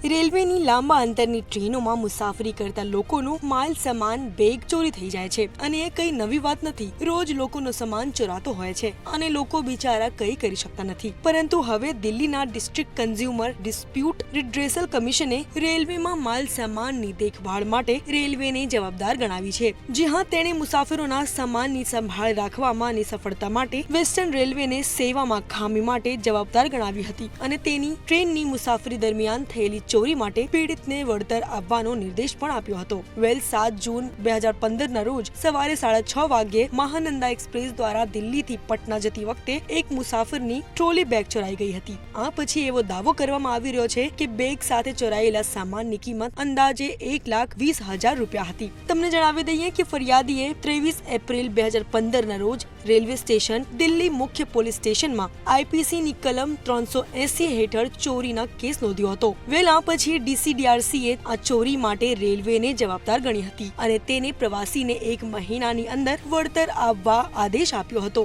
રેલવેની લાંબા અંતરની ટ્રેનોમાં મુસાફરી કરતા લોકોનો માલ સામાન બેગ ચોરી થઈ જાય છે અને એ કઈ નવી વાત નથી. રોજ લોકોનો સામાન ચોરાતો હોય છે અને લોકો બિચારા કઈ કરી શકતા નથી. પરંતુ હવે દિલ્હીના ડિસ્ટ્રિક્ટ કન્ઝ્યુમર ડિસ્પ્યુટ રિડ્રેસલ કમિશને રેલવેમાં માલ સામાનની દેખભાળ માટે રેલવેને જવાબદાર ગણાવી છે. જી હા, તેણે મુસાફરોના સામાનની સંભાળ રાખવામાં અને સફળતા માટે વેસ્ટર્ન રેલવેને સેવામાં ખામી માટે જવાબદાર ગણાવી હતી અને તેની ટ્રેનની મુસાફરી દરમિયાન થયેલી ચોરી માટે પીડિતને વળતર આપવાનો નિર્દેશ પણ આપ્યો હતો. 7 જૂન 2015 રોજ સવારે 6:30 વાગ્યે મહાનંદા એક્સપ્રેસ દ્વારા દિલ્હીથી પટના જતી વખતે એક મુસાફરની ટ્રોલી બેગ ચોરાઈ ગઈ હતી. આ પછી એવો દાવો કરવામાં આવી રહ્યો છે કે બેગ સાથે ચોરાયેલા સામાનની કિંમત અંદાજે 1,20,000 રૂપિયા હતી. તમને જણાવી દઈએ કે ફરિયાદીએ 23 એપ્રિલ 2015 રોજ રેલવે સ્ટેશન દિલ્હી મુખ્ય પોલીસ સ્ટેશનમાં IPC ની કલમ 380 હેઠળ ચોરીના કેસ નોંધ્યો હતો. આ પછી DCDRCએ આ ચોરી માટે રેલવેને જવાબદાર ગણી હતી અને તેને પ્રવાસીને 1 મહિનાની અંદર વળતર આપવા આદેશ આપ્યો હતો.